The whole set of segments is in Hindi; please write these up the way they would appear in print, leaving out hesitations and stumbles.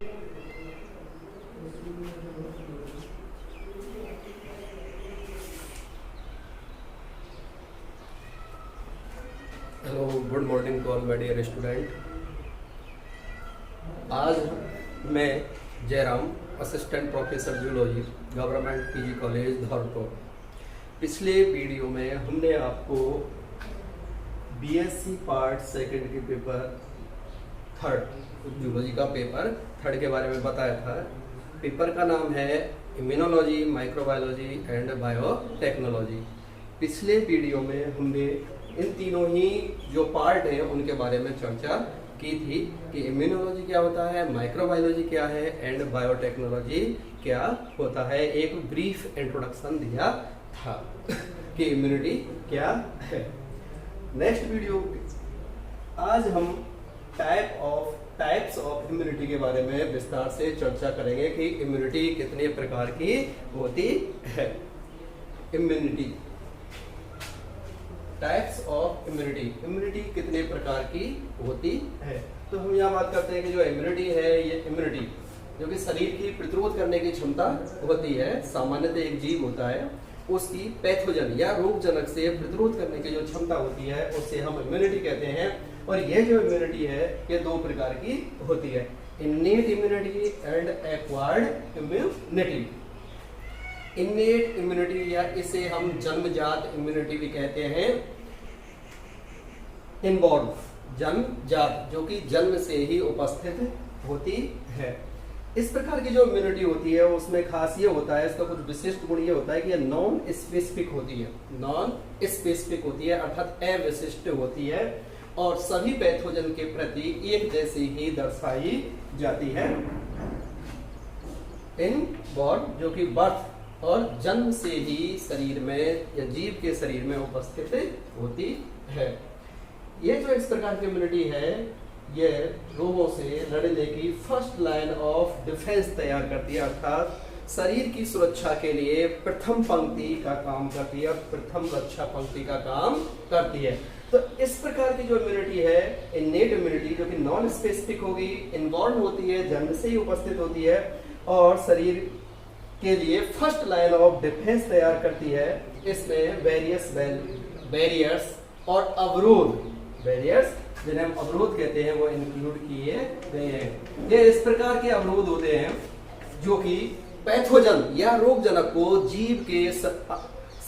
Hello, good morning to all my dear student. आज मैं Jairam, assistant professor zoology, government PG college Dholpur. पिछले वीडियो में हमने आपको बीएससी पार्ट सेकंड के पेपर थर्ड, जूलॉजी का पेपर थर्ड के बारे में बताया था। पेपर का नाम है इम्यूनोलॉजी, माइक्रोबायोलॉजी एंड बायोटेक्नोलॉजी। पिछले वीडियो में हमने इन तीनों ही जो पार्ट हैं उनके बारे में चर्चा की थी कि इम्यूनोलॉजी क्या होता है, माइक्रोबायोलॉजी क्या है एंड बायोटेक्नोलॉजी क्या होता है। एक ब्रीफ इंट्रोडक्शन दिया था कि इम्यूनिटी क्या है। नेक्स्ट वीडियो आज हम टाइप्स ऑफ इम्यूनिटी के बारे में विस्तार से चर्चा करेंगे कि इम्यूनिटी कितने प्रकार की होती है। इम्यूनिटी, टाइप्स ऑफ इम्यूनिटी कितने प्रकार की होती है। तो हम यहाँ बात करते हैं कि जो इम्यूनिटी है, ये इम्यूनिटी जो कि शरीर की प्रतिरोध करने की क्षमता होती है। सामान्यतः एक जीव होता है, उसकी पैथोजन या रोगजनक से प्रतिरोध करने की जो क्षमता होती है उससे हम इम्यूनिटी कहते हैं। और ये जो इम्यूनिटी है ये दो प्रकार की होती है, innate immunity and acquired immunity. Innate immunity या इसे हम जन्मजात इम्यूनिटी भी कहते हैं। इनबॉर्न, जन्मजात, जो कि जन्म से ही उपस्थित होती है। इस प्रकार की जो इम्यूनिटी होती है उसमें खास ये होता है, इसका कुछ विशिष्ट गुण ये होता है कि नॉन स्पेसिफिक होती है। नॉन स्पेसिफिक होती है अर्थात अविशिष्ट होती है और सभी पैथोजन के प्रति एक जैसी ही दर्शाई जाती है। इनबॉर्न, जो कि बर्थ और जन्म से ही शरीर में या जीव के शरीर में उपस्थित होती है। ये जो इस प्रकार की इम्यूनिटी है ये रोगों से लड़ने की फर्स्ट लाइन ऑफ डिफेंस तैयार करती है, अर्थात शरीर की सुरक्षा के लिए प्रथम पंक्ति का काम करती है, प्रथम रक्षा पंक्ति का काम करती है। तो इस प्रकार की जो इम्यूनिटी है, इन्नेट इम्यूनिटी, जो कि नॉन स्पेसिफिक होगी, इनबॉर्न होती है, जन्म से ही उपस्थित होती है और शरीर के लिए फर्स्ट लाइन ऑफ डिफेंस तैयार करती है। इसमें वेरियस बैरियर्स और अवरोध, बैरियर्स जिन्हें हम अवरोध कहते हैं, वो इंक्लूड किए गए हैं। ये इस प्रकार के अवरोध होते हैं जो कि पैथोजन या रोगजनक को जीव के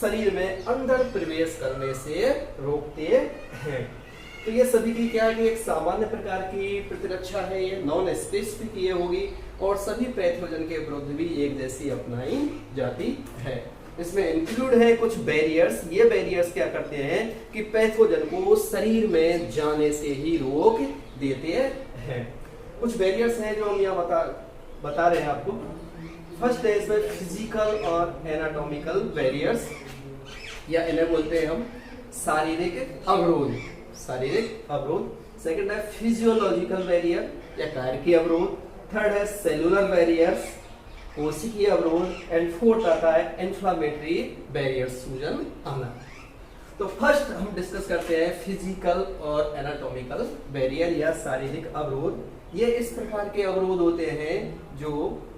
शरीर में अंदर प्रवेश करने से रोकते हैं। तो ये सभी की क्या है कि एक सामान्य प्रकार की प्रतिरक्षा है, ये नॉन स्पेसिफिक ये होगी और सभी पैथोजन के विरुद्ध भी एक जैसी अपनाई जाती है। इसमें इंक्लूड है कुछ बैरियर्स। ये बैरियर्स क्या करते हैं कि पैथोजन को शरीर में जाने से ही रोक देते हैं। कुछ बैरियर्स हैं जो हम यहाँ बता रहे हैं आपको। फर्स्ट है इसमें फिजिकल और एनाटॉमिकल बैरियर्स, या इन्हें बोलते हैं हम शारीरिक अवरोध, शारीरिक अवरोध। सेकंड है फिजियोलॉजिकल बैरियर या कार्य अवरोध। थर्ड है सेलुलर बैरियर्स, कोशिकीय अवरोध। एंड फोर्थ आता है इन्फ्लामेटरी बैरियर, सूजन आना। तो फर्स्ट हम डिस्कस करते हैं फिजिकल और एनाटॉमिकल बैरियर या शारीरिक अवरोध। ये इस प्रकार के अवरोध होते हैं जो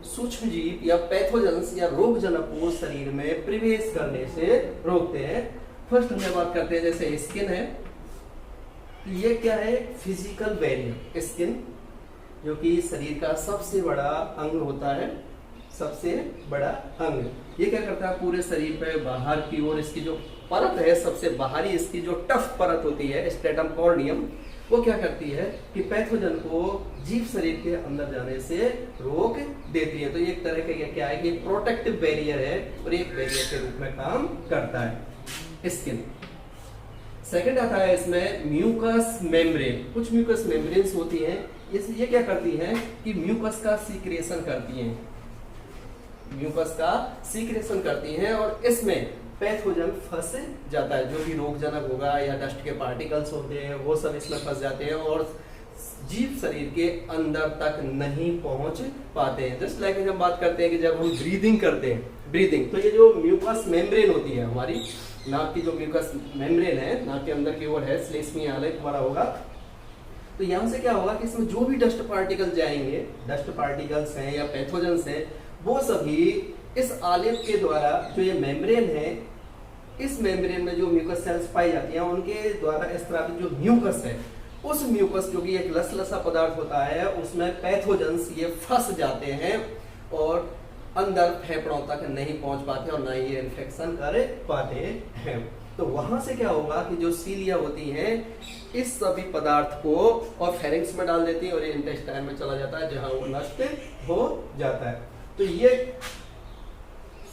सूक्ष्म जीव या पैथोजेंस या रोगजनक को शरीर में प्रवेश करने से रोकते हैं। फर्स्ट हम बात करते हैं जैसे स्किन है, ये क्या है, फिजिकल बैरियर। स्किन जो कि शरीर का सबसे बड़ा अंग होता है, सबसे बड़ा अंग। ये क्या करता है, पूरे शरीर पे बाहर की ओर इसकी जो परत है, सबसे बाहरी इसकी जो टफ परत होती है, स्ट्रेटम कॉर्नियम, वो क्या करती है कि पैथोजन को जीव शरीर के अंदर जाने से रोक देती है। तो ये एक तरह का क्या है कि प्रोटेक्टिव बैरियर है और एक बैरियर के रूप में काम करता है स्किन। सेकंड आता है इसमें म्यूकस मेम्ब्रेन। कुछ म्यूकस मेम्ब्रेन्स होती हैं, ये क्या करती हैं कि म्यूकस का सीक्रेशन करती हैं, म्यूकस का सीक्रेशन करती हैं और इसमें पैथोजन फंस जाता है। जो भी रोगजनक होगा या डस्ट के पार्टिकल्स होते हैं वो सब इसमें फंस जाते हैं और जीव शरीर के अंदर तक नहीं पहुंच पाते हैं। जस्ट लाइक हम बात करते हैं कि जब हम ब्रीदिंग करते हैं, ब्रीदिंग, तो ये जो म्यूकस मेम्ब्रेन होती है हमारी नाक की, जो म्यूकस मेम्ब्रेन है नाक के अंदर की ओर है, श्लेष्मीय आलय हमारा होगा, तो यहाँ से क्या होगा कि इसमें जो भी डस्ट पार्टिकल जाएंगे, डस्ट पार्टिकल्स हैं या पैथोजेंस हैं, वो सभी इस आलेप के द्वारा, जो ये मेम्ब्रेन है, इस मेम्ब्रेन में जो म्यूकस सेल्स पाई जाती हैं उनके द्वारा इस तरह की जो म्यूकस है, उस म्यूकस जो कि एक लसलसा पदार्थ होता है, उसमें पैथोजेंस ये फंस जाते हैं और अंदर फेफड़ों तक नहीं पहुंच पाते और ना ये इन्फेक्शन कर पाते हैं। तो वहां से क्या होगा कि जो सीलिया होती हैं इस सभी पदार्थ को और फेरिंक्स में डाल देती है और ये इंटेस्टाइन में चला जाता है जहां वो नष्ट हो जाता है। तो ये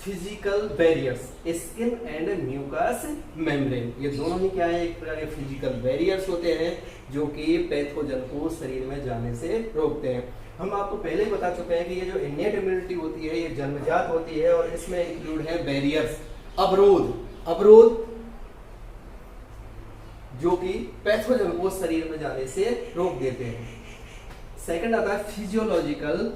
physical barriers, skin and mucus membrane, ये दोनों ही क्या है, एक प्रकार के फिजिकल बैरियर्स होते हैं जो कि पैथोजन को शरीर में जाने से रोकते हैं। हम आपको पहले ही बता चुके हैं कि ये जो इन्नेट इम्यूनिटी होती है ये जन्मजात होती है और इसमें इंक्लूड है बैरियर्स, अवरोध जो कि पैथोजन को शरीर में जाने से रोक देते हैं। सेकंड आता है फिजियोलॉजिकल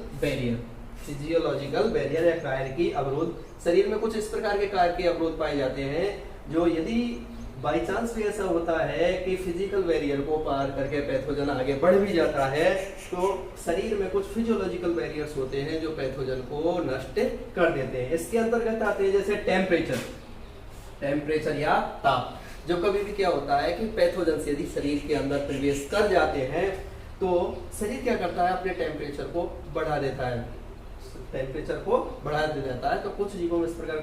बैरियर या कार्य की अवरोध। शरीर में कुछ इस प्रकार के कार्य के अवरोध पाए जाते हैं जो यदि बाई चांस भी ऐसा होता है कि फिजिकल बैरियर को पार करके पैथोजन आगे बढ़ भी जाता है तो शरीर में कुछ फिजियोलॉजिकल बैरियर्स होते हैं जो पैथोजन को नष्ट कर देते हैं। इसके अंतर्गत आते हैं जैसे टेम्परेचर या ताप। जब कभी भी क्या होता है कि पैथोजन यदि शरीर के अंदर प्रवेश कर जाते हैं तो शरीर क्या करता है, अपने टेम्परेचर को बढ़ा देता है, तो कुछ जीवों में इस प्रकार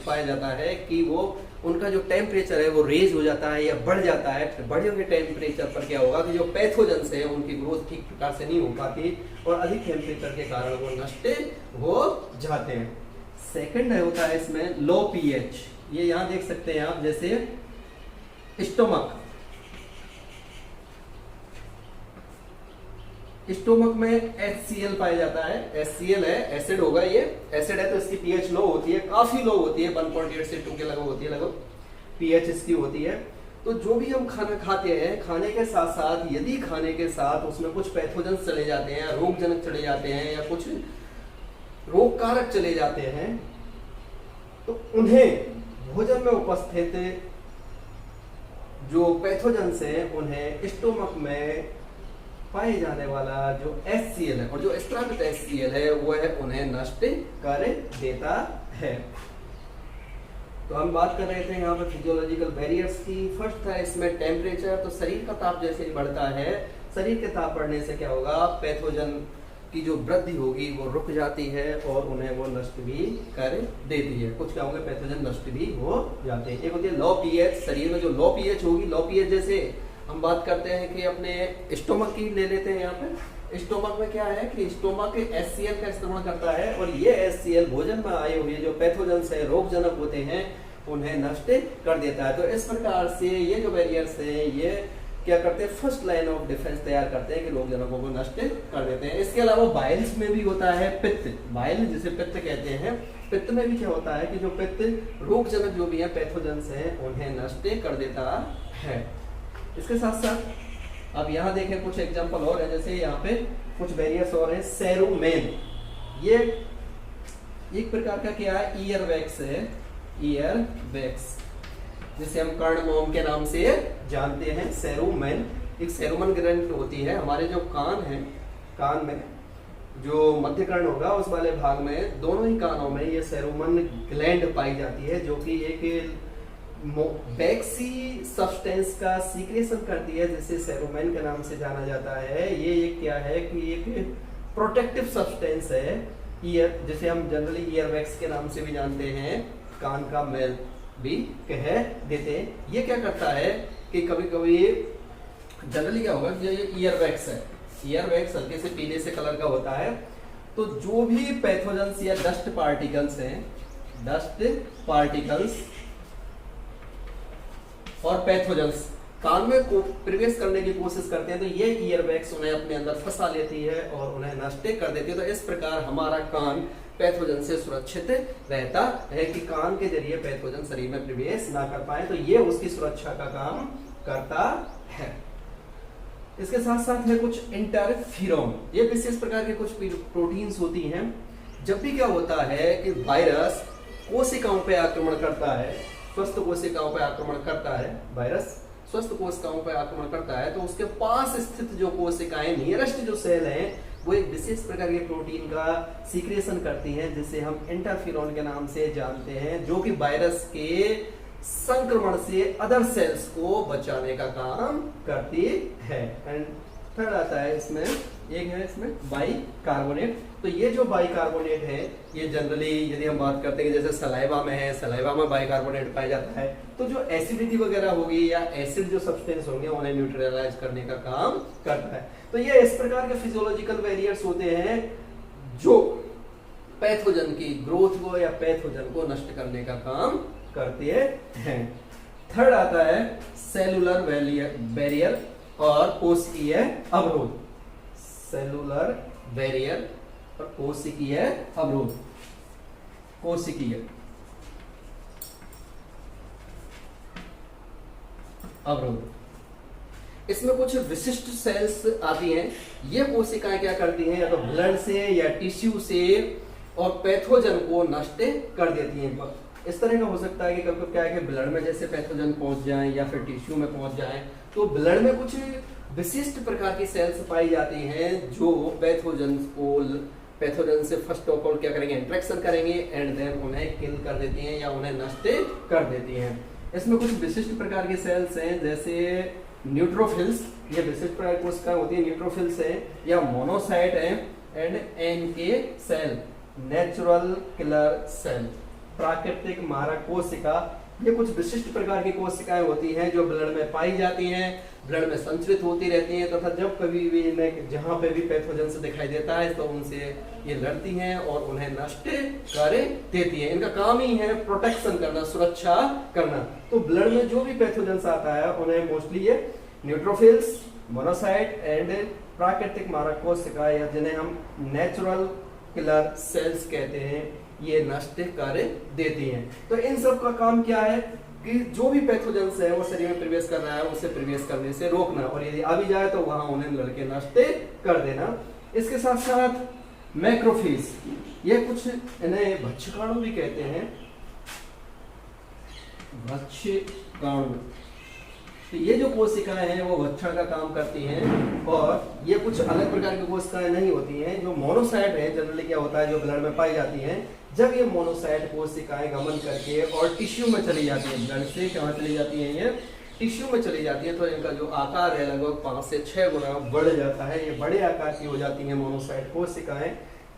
पाया जाता है कि वो उनका जो टेम्परेचर है वो रेज हो जाता है या बढ़ जाता है। बढ़े हुए टेम्परेचर पर क्या होगा कि जो पैथोजेंस है उनकी ग्रोथ ठीक प्रकार से नहीं हो पाती और अधिक टेम्परेचर के कारण वो नष्ट हो जाते हैं। सेकंड होता है इसमें लो पीएच। ये यहाँ देख सकते हैं आप, जैसे स्टोमक में HCl पाया जाता है। HCl है, एसिड होगा, ये एसिड है तो इसकी पीएच लो होती है, काफी लो होती है, 1.8 से 2 के लगभग होती है, लगभग पीएच इसकी होती है। तो जो भी हम खाना खाते हैं, खाने के साथ साथ यदि खाने के साथ उसमें कुछ पैथोजन चले जाते हैं, रोगजनक चले जाते हैं या कुछ रोग कारक चले जाते हैं तो उन्हें भोजन में उपस्थित जो पैथोजेंस हैं उन्हें स्टोमक में पाए जाने वाला जो HCl है और जो स्ट्रांग HCl है वो है उन्हें नष्ट कर देता है। तो हम बात कर रहे थे यहाँ पर फिजियोलॉजिकल बैरियर्स की। फर्स्ट था इसमें टेम्परेचर। तो शरीर का ताप जैसे ही बढ़ता है, शरीर के ताप बढ़ने से क्या होगा, पैथोजन की जो वृद्धि होगी वो रुक जाती है और उन्हें वो नष्ट भी कर देती है। कुछ क्या होंगे, पैथोजन नष्ट भी हो जाते हैं। एक होती है लो पीएच। शरीर में जो लो पीएच होगी, लो पीएच जैसे हम बात करते हैं कि अपने स्टोमक की ले लेते हैं। यहाँ पे स्टोमक में क्या है कि स्टोमक HCl का इस्तेमाल करता है और ये HCl भोजन में आए हुए जो पैथोजेंस है, रोगजनक होते हैं, उन्हें नष्ट कर देता है। तो इस प्रकार से ये जो बैरियर्स हैं ये क्या करते हैं, फर्स्ट लाइन ऑफ डिफेंस तैयार करते हैं कि रोगजनकों को नष्ट कर देते हैं। इसके अलावा बाइल्स में भी होता है पित्त, बाइल जिसे पित्त कहते हैं। पित्त में भी क्या होता है कि जो पित्त रोगजनक जो भी है पैथोजेंस हैं उन्हें नष्ट कर देता है। इसके साथ साथ अब यहाँ देखें कुछ एग्जांपल और है, जैसे यहाँ पे कुछ बैरियर्स और हैं। सेरुमेन, ये एक प्रकार का क्या है, ईयर वैक्स है, ईयर वैक्स जिसे हम कर्णमोम के नाम से जानते हैं। सेरुमेन एक सेरुमन ग्रंथ होती है। हमारे जो कान है, कान में जो मध्य कर्ण होगा उस वाले भाग में, दोनों ही कानों में ये सेरुमन ग्लैंड पाई जाती है जो कि एक वैक्सी सब्सटेंस का सीक्रेशन करती है जिसे सेरुमेन के नाम से जाना जाता है। ये एक क्या है कि एक प्रोटेक्टिव सब्सटेंस है, ईयर, जिसे हम जनरली ईयर वैक्स के नाम से भी जानते हैं, कान का मैल भी कह देते हैं। ये क्या करता है कि कभी कभी जनरली क्या होगा, जो ये ईयर वैक्स है, ईयर वैक्स हल्के से पीले से कलर का होता है। तो जो भी पैथोजेंस या डस्ट पार्टिकल्स हैं, डस्ट पार्टिकल्स और पैथोजेंस कान में प्रवेश करने की कोशिश करते हैं तो ये ईयर वैक्स उन्हें अपने अंदर फंसा लेती है और उन्हें नष्ट कर देती है। तो इस प्रकार हमारा कान पैथोजन से सुरक्षित रहता है कि कान के जरिए पैथोजन शरीर में प्रवेश ना कर पाए, तो ये उसकी सुरक्षा का काम करता है। इसके साथ साथ है कुछ इंटरफेरोन, ये विशेष प्रकार के कुछ प्रोटीन्स होती हैं। जब भी क्या होता है कि वायरस कोशिकाओं पे आक्रमण करता है, स्वस्थ कोशिकाओं पे आक्रमण करता है, वायरस स्वस्थ कोशिकाओं पर आक्रमण करता है तो उसके पास स्थित जो कोशिकाएं, नियरेस्ट जो सेल हैं, वो एक विशेष प्रकार के प्रोटीन का सीक्रेशन करती हैं जिसे हम इंटरफेरॉन के नाम से जानते हैं, जो कि वायरस के संक्रमण से अदर सेल्स को बचाने का काम करती है। एंड थर्ड आता है इसमें, एक है इसमें बाइकार्बोनेट। तो ये जो बाइकार्बोनेट है ये जनरली यदि हम बात करते हैं जैसे सलाइवा में है, सलाइवा में बाइकार्बोनेट पाया जाता है, तो जो एसिडिटी वगैरह होगी या एसिड जो सब्सटेंस होंगे उन्हें न्यूट्रलाइज करने का काम करता है। तो ये इस प्रकार के फिजियोलॉजिकल बैरियर्स होते हैं जो पैथोजन की ग्रोथ को या पैथोजन को नष्ट करने का काम करते हैं। थर्ड आता है सेलुलर बैरियर और कोशिकीय अवरोध। सेलुलर बैरियर और कोशिकीय अवरोध। कोशिकीय अवरोध, इसमें कुछ विशिष्ट सेल्स आती हैं। ये कोशिकाएं क्या करती हैं, या तो ब्लड से या टिश्यू से और पैथोजन को नष्ट कर देती हैं। इस तरह का हो सकता है कि कभी क्या है कि ब्लड में जैसे पैथोजन पहुंच जाएं या फिर टिश्यू में पहुंच जाएं, तो ब्लड में कुछ विशिष्ट प्रकार की सेल्स पाई जाती हैं जो पैथोजन से फर्स्ट ऑफ ऑल क्या करेंगे, इंटरेक्शन करेंगे एंड देन उन्हें किल कर देती हैं या उन्हें नष्ट कर देती हैं। इसमें कुछ विशिष्ट प्रकार के सेल्स हैं जैसे न्यूट्रोफिल्स, ये विशिष्ट प्रकार की कोशिकाएं होती है, न्यूट्रोफिल्स है या मोनोसाइट है and NK cell, natural killer cell, प्राकृतिक मारक कोशिका। ये कुछ विशिष्ट प्रकार की कोशिकाएं होती हैं जो ब्लड में पाई जाती हैं, ब्लड में संचरित होती रहती हैं तथा जब कभी भी इन्हें जहां पे भी पैथोजन से दिखाई देता है तो उनसे ये लड़ती हैं और उन्हें नष्ट कर देती हैं। इनका काम ही है प्रोटेक्शन करना, सुरक्षा करना। तो ब्लड में जो भी पैथोजन आता है उन्हें मोस्टली ये न्यूट्रोफिल्स, मोनोसाइट एंड प्राकृतिक मारक कोशिका या जिन्हें हम नेचुरल किलर सेल्स कहते हैं, ये नष्ट कर देती हैं। तो इन सब का काम क्या है कि जो भी पैथोजन है वो शरीर में प्रवेश कर रहा है उसे प्रवेश करने से रोकना, और यदि आ भी जाए तो वहां उन्हें लड़के नष्ट कर देना। इसके साथ साथ मैक्रोफेज, ये कुछ इन्हें भक्षकाणु भी कहते हैं, भक्षकाणु। तो ये जो कोशिकाएं हैं वो भक्षण का काम करती हैं और ये कुछ अलग प्रकार की कोशिकाएं नहीं होती हैं। जो मोनोसाइट है जनरली क्या होता है जो ब्लड में पाई जाती हैं, जब ये मोनोसाइट कोशिकाएं गमन करके और टिश्यू में चली जाती है, ब्लड से कहाँ चली जाती है, ये टिश्यू में चली जाती है, तो इनका जो आकार है लगभग 5 से 6 गुना बढ़ जाता है। ये बड़े आकार की हो जाती है मोनोसाइट कोशिकाएं,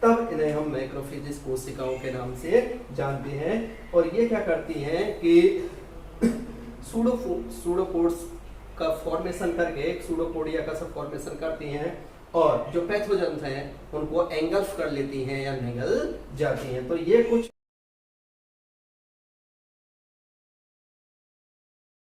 तब इन्हें हम मैक्रोफेजेस कोशिकाओं के नाम से जानते हैं। और ये क्या करती हैं कि सूडोपोड्स का फॉर्मेशन करके एक सूडोपोडिया का सब फॉर्मेशन करती हैं और जो पैथोजन हैं उनको एंगल्फ कर लेती हैं या निगल जाती हैं। तो ये कुछ